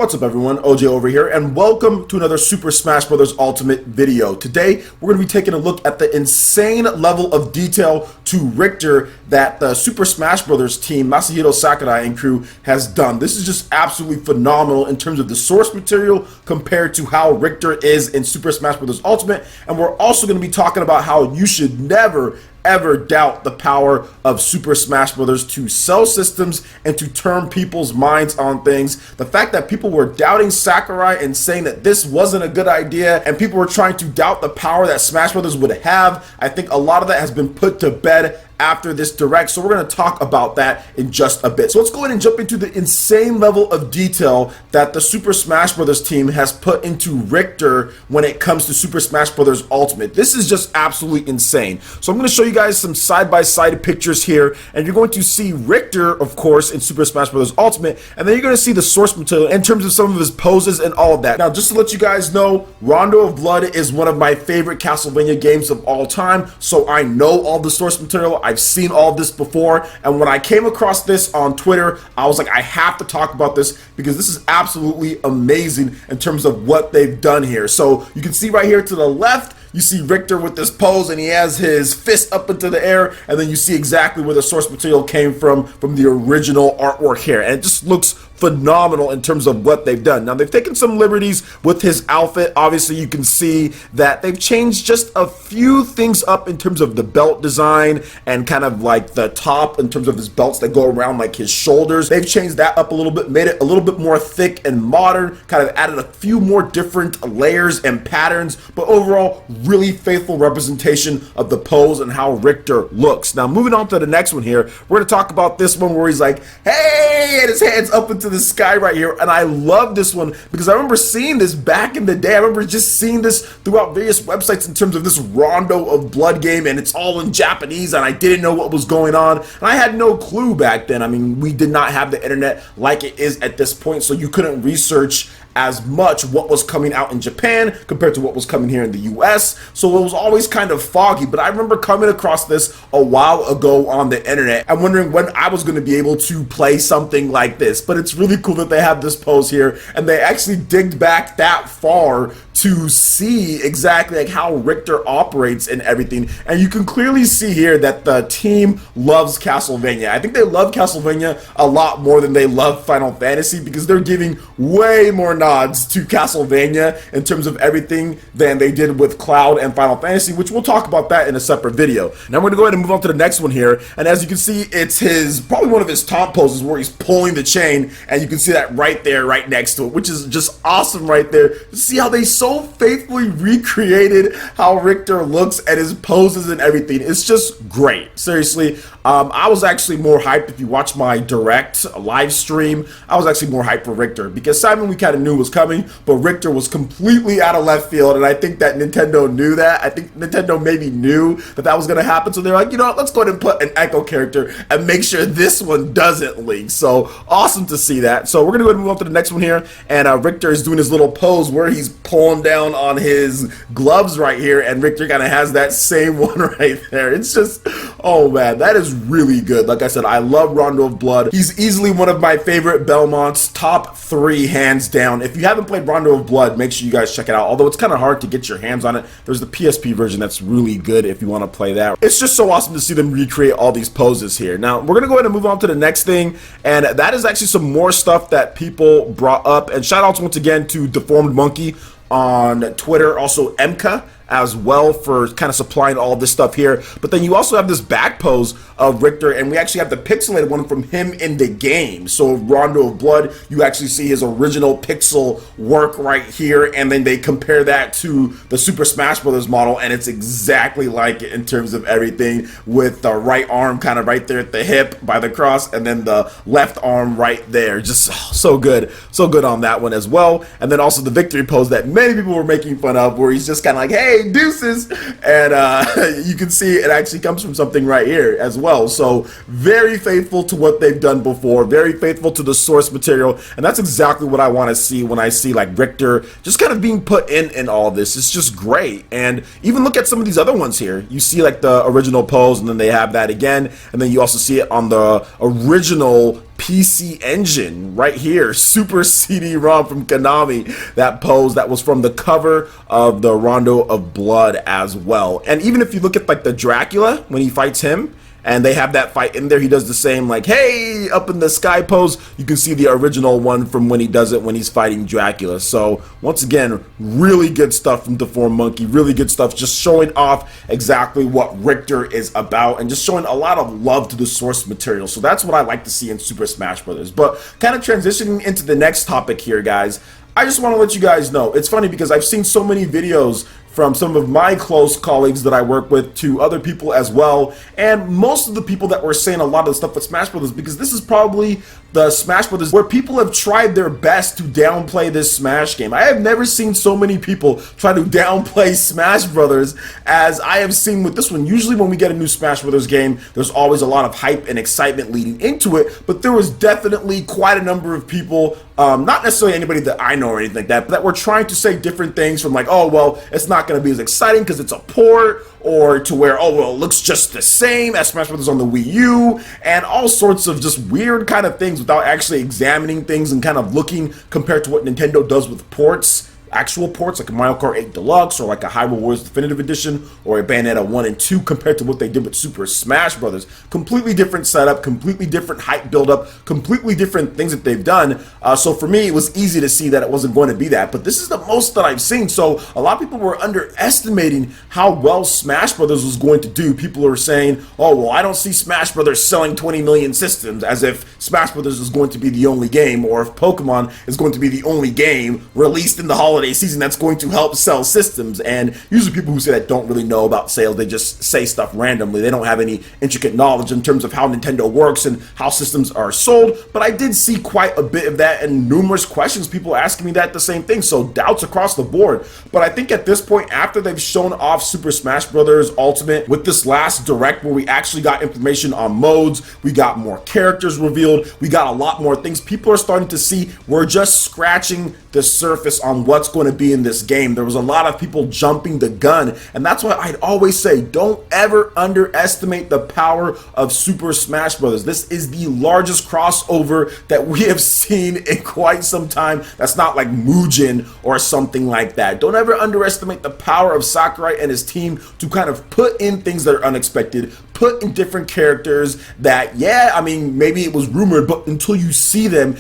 What's up everyone, OJ over here, and welcome to another Super Smash Bros. Ultimate video. Today, we're going to be taking a look at the insane level of detail to Richter that the Super Smash Bros. Team, Masahiro Sakurai and crew, has done. This is just absolutely phenomenal in terms of the source material compared to how Richter is in Super Smash Bros. Ultimate, and we're also going to be talking about how you should never ever doubt the power of Super Smash Bros. To sell systems and to turn people's minds on things. The fact that people were doubting Sakurai and saying that this wasn't a good idea, and people were trying to doubt the power that Smash Bros. Would have, I think a lot of that has been put to bed after this direct, so we're going to talk about that in just a bit. So let's go ahead and jump into the insane level of detail that the Super Smash Bros. Team has put into Richter when it comes to Super Smash Bros. Ultimate. This is just absolutely insane. So I'm going to show you guys some side-by-side pictures here, and you're going to see Richter, of course, in Super Smash Bros. Ultimate, and then you're going to see the source material in terms of some of his poses and all of that. Now, just to let you guys know, Rondo of Blood is one of my favorite Castlevania games of all time, so I know all the source material. I've seen all this before, and when I came across this on Twitter, I was like, I have to talk about this because this is absolutely amazing in terms of what they've done here. So you can see right here to the left, you see Richter with this pose, and he has his fist up into the air, and then you see exactly where the source material came from the original artwork here, and it just looks phenomenal in terms of what they've done. Now, they've taken some liberties with his outfit. Obviously, you can see that they've changed just a few things up in terms of the belt design and kind of like the top in terms of his belts that go around like his shoulders. They've changed that up a little bit, made it a little bit more thick and modern, kind of added a few more different layers and patterns, but overall, really faithful representation of the pose and how Richter looks. Now, moving on to the next one here, we're going to talk about this one where he's like, hey, and his hands up into the sky right here, and I love this one because I remember seeing this back in the day. I remember just seeing this throughout various websites in terms of this Rondo of Blood game, and it's all in Japanese, and I didn't know what was going on, and I had no clue back then. I mean, we did not have the internet like it is at this point, so you couldn't research as much what was coming out in Japan compared to what was coming here in the US, so it was always kind of foggy. But I remember coming across this a while ago on the internet and wondering when I was going to be able to play something like this. But it's really cool that they have this pose here, and they actually digged back that far to see exactly like how Richter operates and everything. And you can clearly see here that the team loves Castlevania. I think they love Castlevania a lot more than they love Final Fantasy, because they're giving way more nods to Castlevania in terms of everything than they did with Cloud and Final Fantasy, which we'll talk about that in a separate video. Now we're going to go ahead and move on to the next one here, and as you can see, it's probably one of his top poses where he's pulling the chain, and you can see that right there, right next to it, which is just awesome right there. See how they so faithfully recreated how Richter looks and his poses and everything. It's just great. Seriously, I was actually more hyped. If you watch my direct live stream, I was actually more hyped for Richter because Simon we kind of knew was coming, but Richter was completely out of left field, and I think that Nintendo knew that. I think Nintendo maybe knew that that was going to happen, so they're like, you know what, let's go ahead and put an Echo character and make sure this one doesn't leak. So awesome to see that. So we're going to go ahead and move on to the next one here, and Richter is doing his little pose where he's pulling down on his gloves right here, and Richter kind of has that same one right there. It's just, oh man, that is really good. Like I said, I love Rondo of Blood. He's easily one of my favorite Belmonts, top 3 hands down. If you haven't played Rondo of Blood, make sure you guys check it out, although it's kind of hard to get your hands on it. There's the PSP version that's really good if you want to play that. It's just so awesome to see them recreate all these poses here. Now we're gonna go ahead and move on to the next thing, and that is actually some more stuff that people brought up, and shout outs once again to Deformed Monkey on Twitter, also MK as well for kind of supplying all this stuff here. But then you also have this back pose of Richter, and we actually have the pixelated one from him in the game. So Rondo of Blood, you actually see his original pixel work right here, and then they compare that to the Super Smash Bros. Model, and it's exactly like it in terms of everything, with the right arm kind of right there at the hip by the cross, and then the left arm right there. Just so good on that one as well. And then also the victory pose that many people were making fun of, where he's just kind of like, hey, deuces, and you can see it actually comes from something right here as well. So very faithful to what they've done before, very faithful to the source material, and that's exactly what I want to see when I see like Richter just kind of being put in all of this. It's just great. And even look at some of these other ones here. You see like the original pose, and then they have that again, and then you also see it on the original PC Engine right here, Super CD-ROM from Konami, that pose that was from the cover of the Rondo of Blood as well. And even if you look at like the Dracula when he fights him, and they have that fight in there, he does the same like, hey, up in the sky pose. You can see the original one from when he does it when he's fighting Dracula. So once again, really good stuff from Deformed Monkey, really good stuff, just showing off exactly what Richter is about and just showing a lot of love to the source material. So that's what I like to see in Super Smash Bros. But kind of transitioning into the next topic here, guys, I just want to let you guys know, it's funny because I've seen so many videos from some of my close colleagues that I work with to other people as well, and most of the people that were saying a lot of the stuff with Smash Brothers, because this is probably the Smash Brothers where people have tried their best to downplay this Smash game. I have never seen so many people try to downplay Smash Brothers as I have seen with this one. Usually when we get a new Smash Brothers game, there's always a lot of hype and excitement leading into it, but there was definitely quite a number of people, not necessarily anybody that I know or anything like that, but that were trying to say different things from like, oh, well, it's not going to be as exciting because it's a port, or to where, oh, well, it looks just the same as Smash Brothers on the Wii U, and all sorts of just weird kind of things without actually examining things and kind of looking compared to what Nintendo does with ports. Actual ports like a Mario Kart 8 Deluxe or like a Hyrule Warriors Definitive Edition or a Bayonetta 1 and 2 compared to what they did with Super Smash Brothers. Completely different setup, completely different hype buildup, completely different things that they've done. So for me, it was easy to see that it wasn't going to be that. But this is the most that I've seen. So a lot of people were underestimating how well Smash Brothers was going to do. People are saying, oh, well, I don't see Smash Brothers selling 20 million systems, as if Smash Brothers is going to be the only game, or if Pokemon is going to be the only game released in the holiday season that's going to help sell systems. And usually people who say that don't really know about sales. They just say stuff randomly. They don't have any intricate knowledge in terms of how Nintendo works and how systems are sold. But I did see quite a bit of that and numerous questions, people asking me that the same thing. So doubts across the board. But I think at this point, after they've shown off Super Smash Bros. Ultimate with this last direct where we actually got information on modes, we got more characters revealed, we got a lot more things, people are starting to see we're just scratching the surface on what's going to be in this game. There was a lot of people jumping the gun, and that's why I'd always say don't ever underestimate the power of Super Smash Bros. This is the largest crossover that we have seen in quite some time. That's not like Mugen or something like that. Don't ever underestimate the power of Sakurai and his team to kind of put in things that are unexpected, put in different characters that, yeah, I mean, maybe it was rumored, but until you see them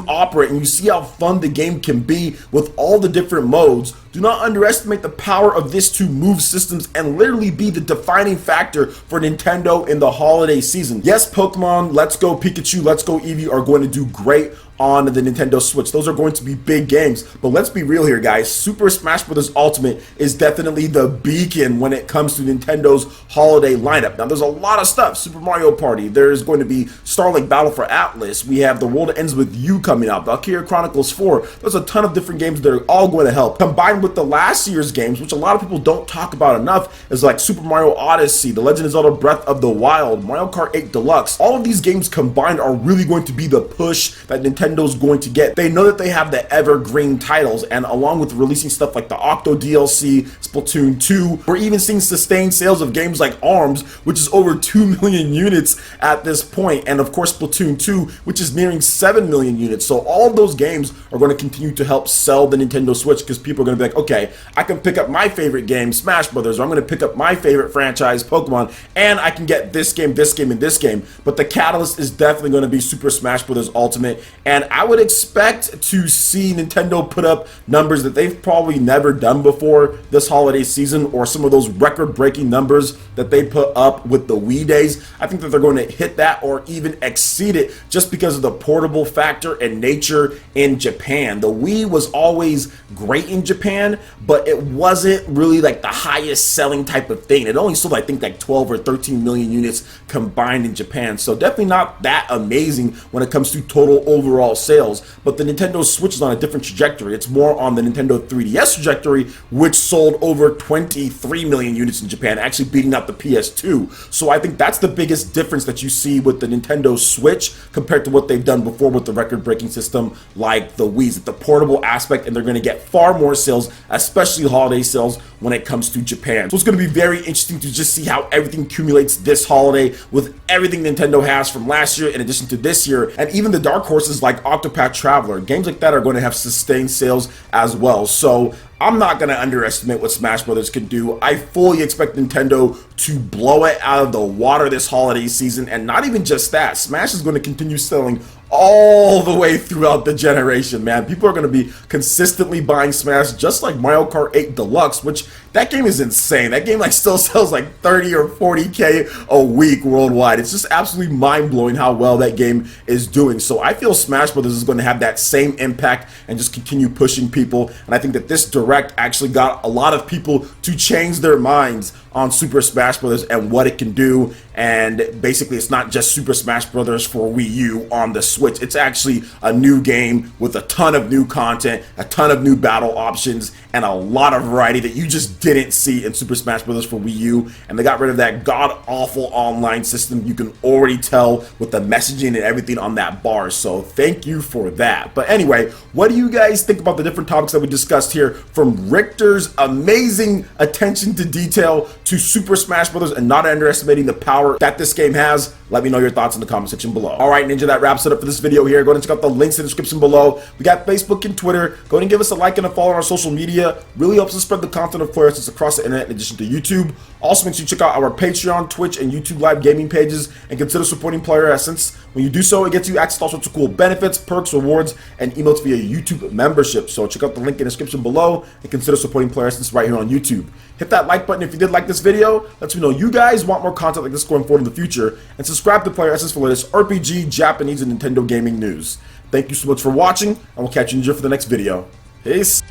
operate, and you see how fun the game can be with all the different modes. Do not underestimate the power of this to move systems and literally be the defining factor for Nintendo in the holiday season. Yes, Pokemon Let's Go Pikachu, Let's Go Eevee are going to do great on the Nintendo Switch. Those are going to be big games, but let's be real here, guys. Super Smash Bros. Ultimate is definitely the beacon when it comes to Nintendo's holiday lineup. Now, there's a lot of stuff. Super Mario Party, there's going to be Starlink Battle for Atlas, we have The World Ends With You coming out, Valkyria Chronicles 4, there's a ton of different games that are all going to help. Combined with the last year's games, which a lot of people don't talk about enough, is like Super Mario Odyssey, The Legend of Zelda Breath of the Wild, Mario Kart 8 Deluxe. All of these games combined are really going to be the push that Nintendo's going to get. They know that they have the evergreen titles, and along with releasing stuff like the Octo DLC, Splatoon 2, we're even seeing sustained sales of games like ARMS, which is over 2 million units at this point, and of course Splatoon 2, which is nearing 7 million units. So all of those games are going to continue to help sell the Nintendo Switch, because people are going to be like, okay, I can pick up my favorite game, Smash Brothers, or I'm going to pick up my favorite franchise, Pokemon, and I can get this game, this game, and this game. But the catalyst is definitely going to be Super Smash Bros. Ultimate, and I would expect to see Nintendo put up numbers that they've probably never done before this holiday season, or some of those record-breaking numbers that they put up with the Wii days. I think that they're going to hit that or even exceed it, just because of the portable factor and nature in Japan. The Wii was always great in Japan, but it wasn't really like the highest selling type of thing. It only sold, I think, like 12 or 13 million units combined in Japan. So definitely not that amazing when it comes to total overall overall sales, but the Nintendo Switch is on a different trajectory. It's more on the Nintendo 3DS trajectory, which sold over 23 million units in Japan, actually beating out the PS2. So I think that's the biggest difference that you see with the Nintendo Switch compared to what they've done before with the record-breaking system like the Wii's. The portable aspect, and they're going to get far more sales, especially holiday sales when it comes to Japan. So it's going to be very interesting to just see how everything accumulates this holiday with everything Nintendo has from last year in addition to this year, and even the dark horses like Octopath Traveler. Games like that are going to have sustained sales as well. So I'm not going to underestimate what Smash Brothers can do. I fully expect Nintendo to blow it out of the water this holiday season, and not even just that. Smash is going to continue selling all the way throughout the generation, man. People are going to be consistently buying Smash, just like Mario Kart 8 Deluxe, which that game is insane. That game still sells like 30 or 40K a week worldwide. It's just absolutely mind-blowing how well that game is doing. So I feel Smash Brothers is going to have that same impact and just continue pushing people. And I think that this Direct actually got a lot of people to change their minds on Super Smash Bros. And what it can do. And basically, it's not just Super Smash Bros. For Wii U on the Switch. It's actually a new game with a ton of new content, a ton of new battle options, and a lot of variety that you just didn't see in Super Smash Bros. For Wii U. And they got rid of that god-awful online system. You can already tell with the messaging and everything on that bar. So thank you for that. But anyway, what do you guys think about the different topics that we discussed here, from Richter's amazing attention to detail to Super Smash Bros. And not underestimating the power that this game has? Let me know your thoughts in the comment section below. Alright, Ninja, that wraps it up for this video here. Go ahead and check out the links in the description below. We got Facebook and Twitter. Go ahead and give us a like and a follow on our social media. Really helps us spread the content of PlayerEssence across the internet in addition to YouTube. Also, make sure you check out our Patreon, Twitch, and YouTube live gaming pages, and consider supporting PlayerEssence. When you do so, it gets you access to all sorts of cool benefits, perks, rewards, and emotes via YouTube membership. So check out the link in the description below and consider supporting PlayerEssence right here on YouTube. Hit that like button if you did like this video. Lets me know you guys want more content like this going forward in the future. And subscribe to PlayerEssence for the latest RPG, Japanese, and Nintendo gaming news. Thank you so much for watching, and we'll catch you in for the next video. Peace.